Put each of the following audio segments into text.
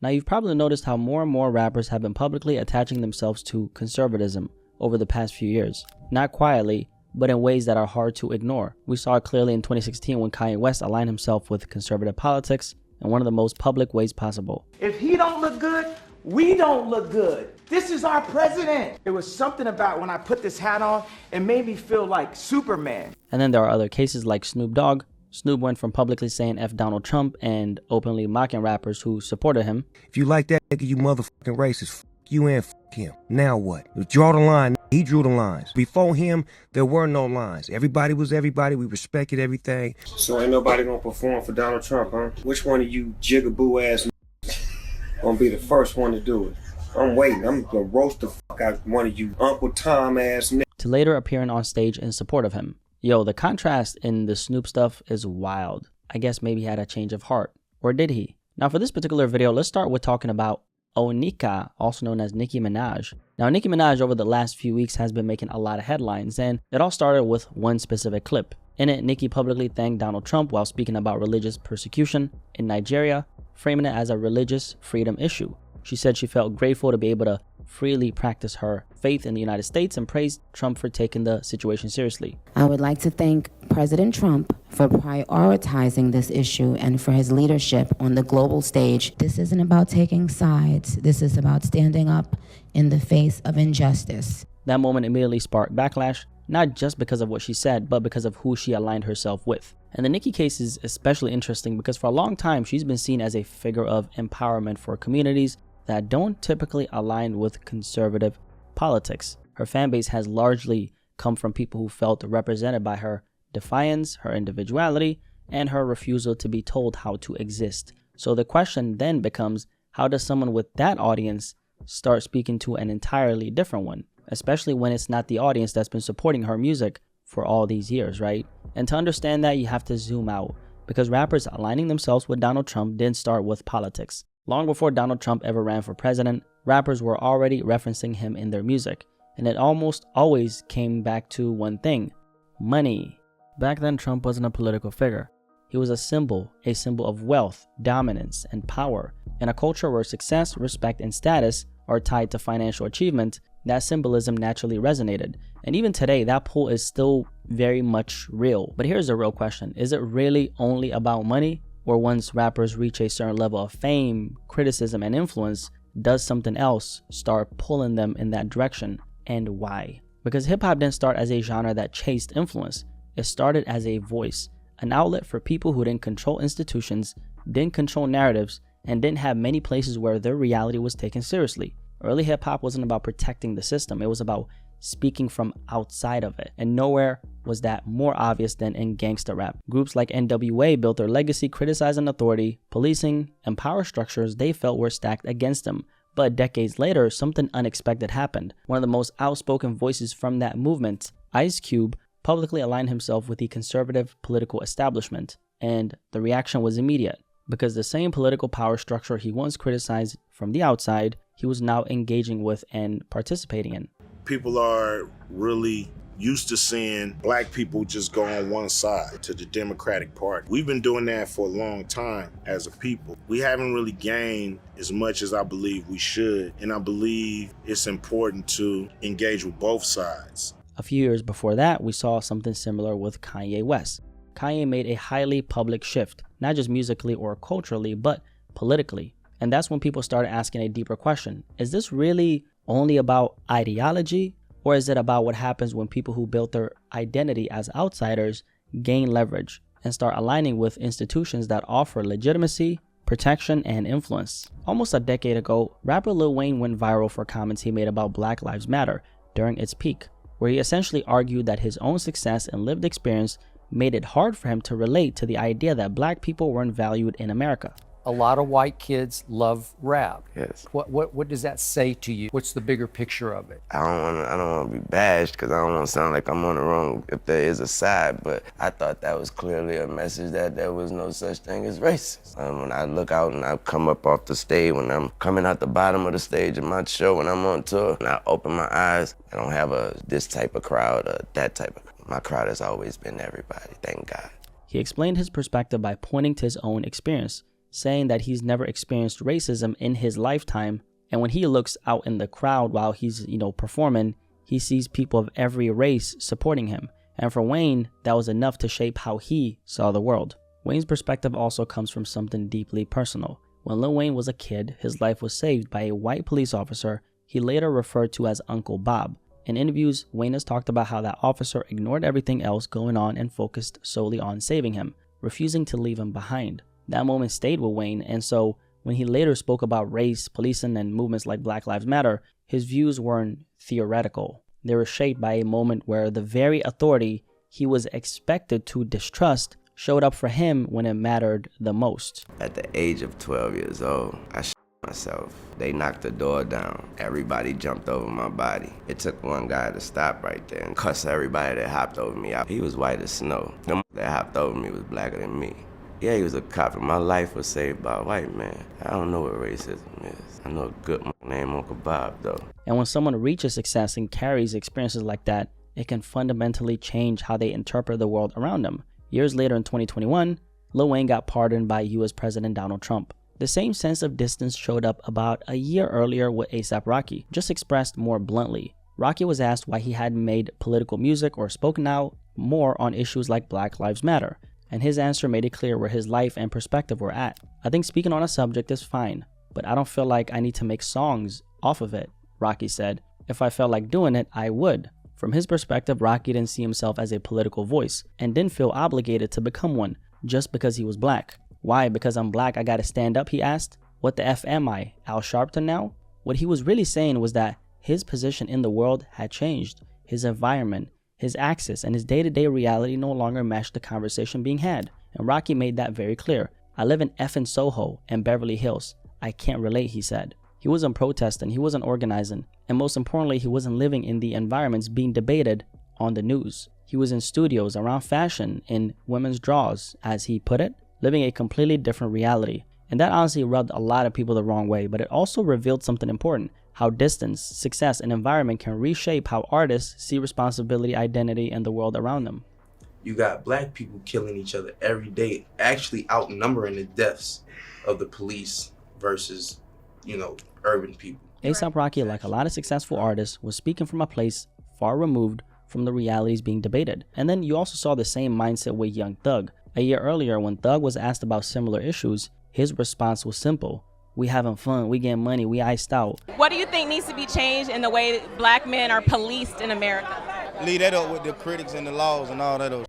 Now, you've probably noticed how more and more rappers have been publicly attaching themselves to conservatism over the past few years. Not quietly, but in ways that are hard to ignore. We saw it clearly in 2016 when Kanye West aligned himself with conservative politics in one of the most public ways possible. If he don't look good, we don't look good. This is our president. It was something about when I put this hat on, it made me feel like Superman. And then there are other cases like Snoop Dogg. Snoop went from publicly saying F Donald Trump and openly mocking rappers who supported him. If you like that nigga, you motherfucking racist. F you and f him. Now what? Draw the line. He drew the lines. Before him, there were no lines. Everybody was everybody. We respected everything. So ain't nobody gonna perform for Donald Trump, huh? Which one of you jigaboo ass gonna be the first one to do it? I'm waiting. I'm gonna roast the fuck out one of you Uncle Tom ass niggas. To later appearing on stage in support of him. Yo, the contrast in the Snoop stuff is wild. I guess maybe he had a change of heart. Or did he? Now for this particular video, let's start with talking about Onika, also known as Nicki Minaj. Now Nicki Minaj over the last few weeks has been making a lot of headlines, and it all started with one specific clip. In it, Nicki publicly thanked Donald Trump while speaking about religious persecution in Nigeria, framing it as a religious freedom issue. She said she felt grateful to be able to freely practice her faith in the United States and praised Trump for taking the situation seriously. I would like to thank President Trump for prioritizing this issue and for his leadership on the global stage. This isn't about taking sides. This is about standing up in the face of injustice. That moment immediately sparked backlash, not just because of what she said, but because of who she aligned herself with. And the Nicki case is especially interesting because for a long time, she's been seen as a figure of empowerment for communities that don't typically align with conservative politics. Her fan base has largely come from people who felt represented by her defiance, her individuality, and her refusal to be told how to exist. So the question then becomes, how does someone with that audience start speaking to an entirely different one? Especially when it's not the audience that's been supporting her music for all these years, right? And to understand that, you have to zoom out, because rappers aligning themselves with Donald Trump didn't start with politics. Long before Donald Trump ever ran for president, rappers were already referencing him in their music, and it almost always came back to one thing: money. Back then, Trump wasn't a political figure. He was a symbol of wealth, dominance, and power. In a culture where success, respect, and status are tied to financial achievement, that symbolism naturally resonated. And even today, that pull is still very much real. But here's the real question: is it really only about money? Or once rappers reach a certain level of fame, criticism, and influence, does something else start pulling them in that direction? And why? Because hip-hop didn't start as a genre that chased influence. It started as a voice, an outlet for people who didn't control institutions, didn't control narratives, and didn't have many places where their reality was taken seriously. Early hip-hop wasn't about protecting the system, it was about speaking from outside of it, and nowhere was that more obvious than in gangsta rap. Groups like NWA built their legacy criticizing authority, policing, and power structures they felt were stacked against them. But decades later, something unexpected happened. One of the most outspoken voices from that movement, Ice Cube, publicly aligned himself with the conservative political establishment, and the reaction was immediate, because the same political power structure he once criticized from the outside, he was now engaging with and participating in. People are really used to seeing black people just go on one side to the Democratic Party. We've been doing that for a long time as a people. We haven't really gained as much as I believe we should, and I believe it's important to engage with both sides. A few years before that, we saw something similar with Kanye West. Kanye made a highly public shift, not just musically or culturally, but politically. And that's when people started asking a deeper question: is this really only about ideology, or is it about what happens when people who built their identity as outsiders gain leverage and start aligning with institutions that offer legitimacy, protection, and influence? Almost a decade ago, rapper Lil Wayne went viral for comments he made about Black Lives Matter during its peak, where he essentially argued that his own success and lived experience made it hard for him to relate to the idea that black people weren't valued in America. A lot of white kids love rap. Yes. What does that say to you? What's the bigger picture of it? I don't want to be bashed because I don't want to sound like I'm on the wrong if there is a side, but I thought that was clearly a message that there was no such thing as racism. When I look out and I come up off the stage, when I'm coming out the bottom of the stage of my show, when I'm on tour, and I open my eyes, I don't have this type of crowd or that type of. My crowd has always been everybody, thank God. He explained his perspective by pointing to his own experience, saying that he's never experienced racism in his lifetime. And when he looks out in the crowd while he's, performing, he sees people of every race supporting him. And for Wayne, that was enough to shape how he saw the world. Wayne's perspective also comes from something deeply personal. When Lil Wayne was a kid, his life was saved by a white police officer he later referred to as Uncle Bob. In interviews, Wayne has talked about how that officer ignored everything else going on and focused solely on saving him, refusing to leave him behind. That moment stayed with Wayne, and so when he later spoke about race, policing, and movements like Black Lives Matter, his views weren't theoretical. They were shaped by a moment where the very authority he was expected to distrust showed up for him when it mattered the most. At the age of 12 years old, I shit myself. They knocked the door down. Everybody jumped over my body. It took one guy to stop right there and cuss everybody that hopped over me out. He was white as snow. The that hopped over me was blacker than me. Yeah, he was a cop, and my life was saved by a white man. I don't know what racism is. I know a good name, Uncle Bob, though. And when someone reaches success and carries experiences like that, it can fundamentally change how they interpret the world around them. Years later in 2021, Lil Wayne got pardoned by US President Donald Trump. The same sense of distance showed up about a year earlier with A$AP Rocky, just expressed more bluntly. Rocky was asked why he hadn't made political music or spoken out more on issues like Black Lives Matter, and his answer made it clear where his life and perspective were at. I think speaking on a subject is fine, but I don't feel like I need to make songs off of it, Rocky said. If I felt like doing it, I would. From his perspective, Rocky didn't see himself as a political voice and didn't feel obligated to become one just because he was black. Why? Because I'm black, I gotta stand up, he asked. What the F am I, Al Sharpton now? What he was really saying was that his position in the world had changed. His environment, his access, and his day-to-day reality no longer matched the conversation being had. And Rocky made that very clear. I live in effing Soho and Beverly Hills. I can't relate, he said. He wasn't protesting, he wasn't organizing, and most importantly, he wasn't living in the environments being debated on the news. He was in studios, around fashion, in women's draws, as he put it, living a completely different reality. And that honestly rubbed a lot of people the wrong way, but it also revealed something important: how distance, success, and environment can reshape how artists see responsibility, identity, and the world around them. You got black people killing each other every day, actually outnumbering the deaths of the police versus, urban people. A$AP Rocky, like a lot of successful artists, was speaking from a place far removed from the realities being debated. And then you also saw the same mindset with Young Thug. A year earlier, when Thug was asked about similar issues, his response was simple: we having fun, we getting money, we iced out. What do you think needs to be changed in the way that black men are policed in America? Leave that up with the critics and the laws and all that.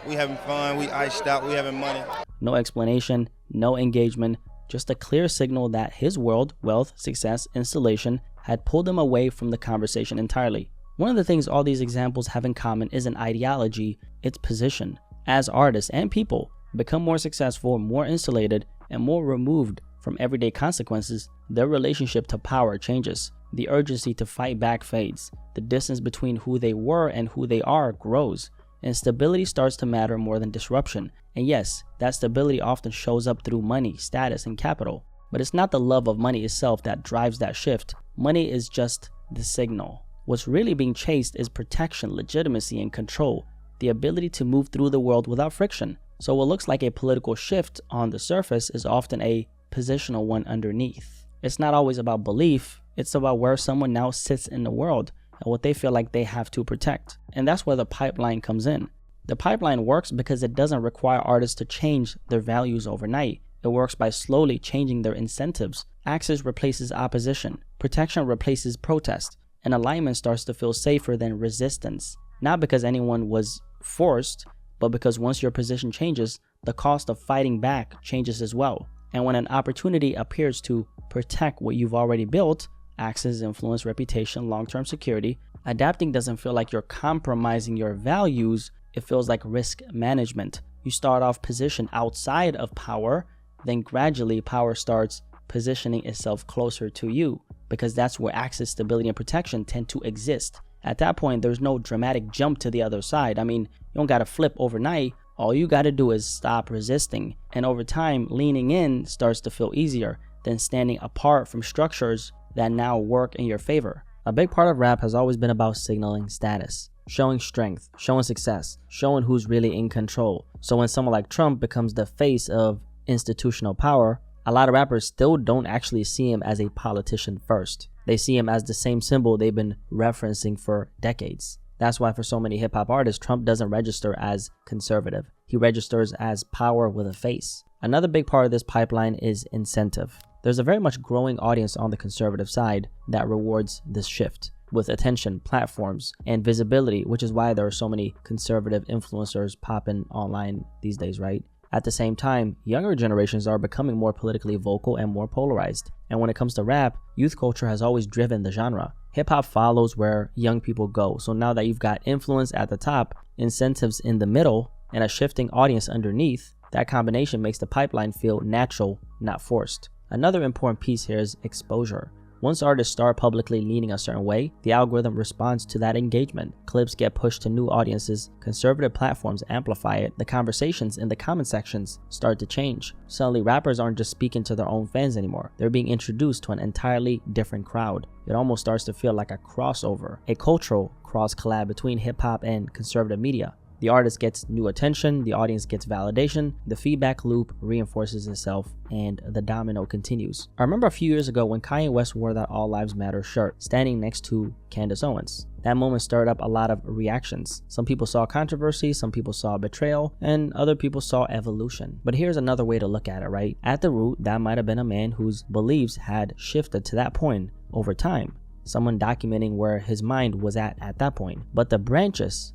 We having fun, we iced out, we having money. No explanation, no engagement, just a clear signal that his world, wealth, success, installation had pulled him away from the conversation entirely. One of the things all these examples have in common isn't ideology, it's position. As artists and people become more successful, more insulated, and more removed from everyday consequences, their relationship to power changes. The urgency to fight back fades. The distance between who they were and who they are grows. And stability starts to matter more than disruption. And yes, that stability often shows up through money, status, and capital. But it's not the love of money itself that drives that shift. Money is just the signal. What's really being chased is protection, legitimacy, and control. The ability to move through the world without friction. So what looks like a political shift on the surface is often a positional one underneath. It's not always about belief, it's about where someone now sits in the world and what they feel like they have to protect. And that's where the pipeline comes in. The pipeline works because it doesn't require artists to change their values overnight. It works by slowly changing their incentives. Access replaces opposition. Protection replaces protest. And alignment starts to feel safer than resistance. Not because anyone was forced, but because once your position changes, the cost of fighting back changes as well. And when an opportunity appears to protect what you've already built, access, influence, reputation, long-term security, adapting doesn't feel like you're compromising your values, it feels like risk management. You start off positioned outside of power, then gradually power starts positioning itself closer to you, because that's where access, stability, and protection tend to exist. At that point, there's no dramatic jump to the other side. I mean, you don't gotta flip overnight. All you gotta do is stop resisting. And over time, leaning in starts to feel easier than standing apart from structures that now work in your favor. A big part of rap has always been about signaling status, showing strength, showing success, showing who's really in control. So when someone like Trump becomes the face of institutional power, a lot of rappers still don't actually see him as a politician first. They see him as the same symbol they've been referencing for decades. That's why for so many hip-hop artists, Trump doesn't register as conservative. He registers as power with a face. Another big part of this pipeline is incentive. There's a very much growing audience on the conservative side that rewards this shift with attention, platforms, and visibility, which is why there are so many conservative influencers popping online these days, right? At the same time, younger generations are becoming more politically vocal and more polarized. And when it comes to rap, youth culture has always driven the genre. Hip-hop follows where young people go. So now that you've got influence at the top, incentives in the middle, and a shifting audience underneath, that combination makes the pipeline feel natural, not forced. Another important piece here is exposure. Once artists start publicly leaning a certain way, the algorithm responds to that engagement. Clips get pushed to new audiences, conservative platforms amplify it, the conversations in the comment sections start to change. Suddenly, rappers aren't just speaking to their own fans anymore. They're being introduced to an entirely different crowd. It almost starts to feel like a crossover, a cultural cross-collab between hip-hop and conservative media. The artist gets new attention, the audience gets validation, the feedback loop reinforces itself, and the domino continues. I remember a few years ago when Kanye West wore that All Lives Matter shirt, standing next to Candace Owens. That moment stirred up a lot of reactions. Some people saw controversy, some people saw betrayal, and other people saw evolution. But here's another way to look at it, right? At the root, that might have been a man whose beliefs had shifted to that point over time. Someone documenting where his mind was at that point. But the branches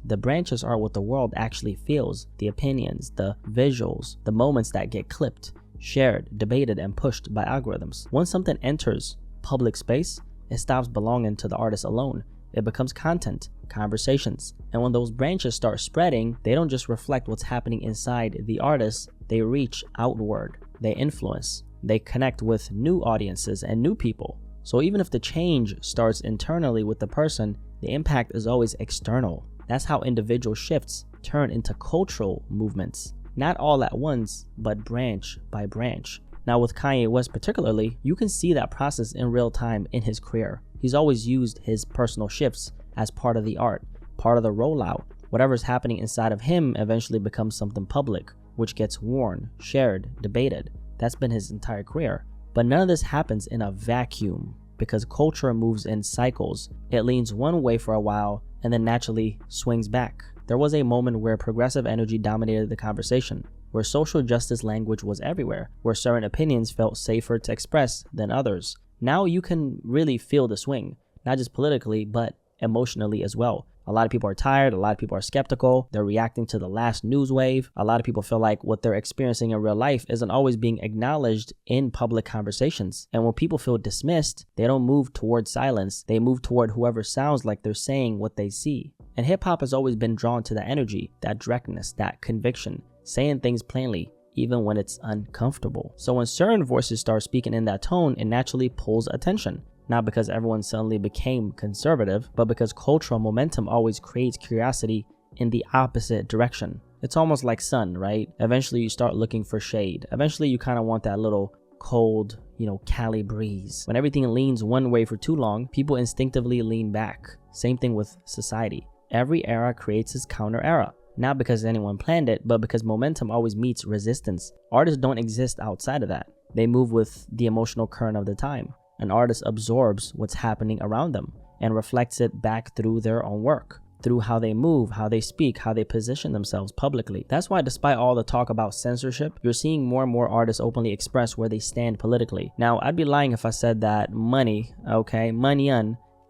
are what the world actually feels. The opinions, the visuals, the moments that get clipped, shared, debated, and pushed by algorithms. Once something enters public space, it stops belonging to the artist alone. It becomes content, conversations. And when those branches start spreading, they don't just reflect what's happening inside the artist, they reach outward. They influence. They connect with new audiences and new people. So even if the change starts internally with the person, the impact is always external. That's how individual shifts turn into cultural movements. Not all at once, but branch by branch. Now with Kanye West particularly, you can see that process in real time in his career. He's always used his personal shifts as part of the art, part of the rollout. Whatever's happening inside of him eventually becomes something public, which gets worn, shared, debated. That's been his entire career. But none of this happens in a vacuum because culture moves in cycles. It leans one way for a while and then naturally swings back. There was a moment where progressive energy dominated the conversation, where social justice language was everywhere, where certain opinions felt safer to express than others. Now you can really feel the swing, not just politically, but emotionally as well. A lot of people are tired, a lot of people are skeptical, they're reacting to the last news wave. A lot of people feel like what they're experiencing in real life isn't always being acknowledged in public conversations. And when people feel dismissed, they don't move toward silence, they move toward whoever sounds like they're saying what they see. And hip-hop has always been drawn to that energy, that directness, that conviction, saying things plainly, even when it's uncomfortable. So when certain voices start speaking in that tone, it naturally pulls attention. Not because everyone suddenly became conservative, but because cultural momentum always creates curiosity in the opposite direction. It's almost like sun, right? Eventually you start looking for shade. Eventually you kind of want that little cold, Cali breeze. When everything leans one way for too long, people instinctively lean back. Same thing with society. Every era creates its counter era. Not because anyone planned it, but because momentum always meets resistance. Artists don't exist outside of that. They move with the emotional current of the time. An artist absorbs what's happening around them and reflects it back through their own work, through how they move, how they speak, how they position themselves publicly. That's why despite all the talk about censorship, you're seeing more and more artists openly express where they stand politically. Now, I'd be lying if I said that money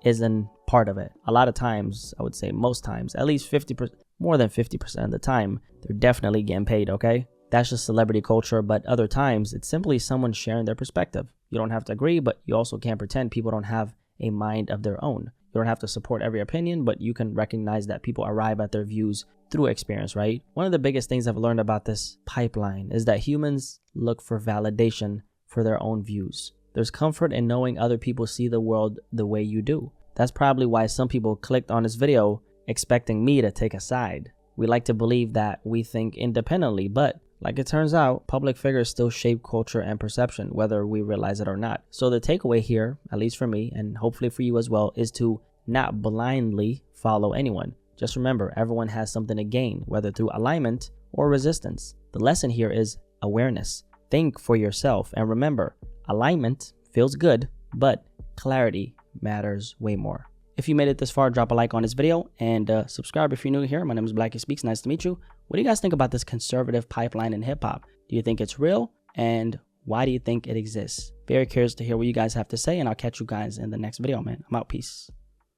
isn't part of it. A lot of times, I would say most times, at least 50%, more than 50% of the time, they're definitely getting paid, okay? That's just celebrity culture, but other times, it's simply someone sharing their perspective. You don't have to agree, but you also can't pretend people don't have a mind of their own. You don't have to support every opinion, but you can recognize that people arrive at their views through experience, right? One of the biggest things I've learned about this pipeline is that humans look for validation for their own views. There's comfort in knowing other people see the world the way you do. That's probably why some people clicked on this video expecting me to take a side. We like to believe that we think independently, but like it turns out, public figures still shape culture and perception, whether we realize it or not. So the takeaway here, at least for me, and hopefully for you as well, is to not blindly follow anyone. Just remember, everyone has something to gain, whether through alignment or resistance. The lesson here is awareness. think for yourself. And remember, alignment feels good, but clarity matters way more. If you made it this far, drop a like on this video and subscribe if you're new here. My name is Blacky Speaks. Nice to meet you. What do you guys think about this conservative pipeline in hip hop? Do you think it's real? And why do you think it exists? Very curious to hear what you guys have to say, and I'll catch you guys in the next video, man. I'm out. Peace.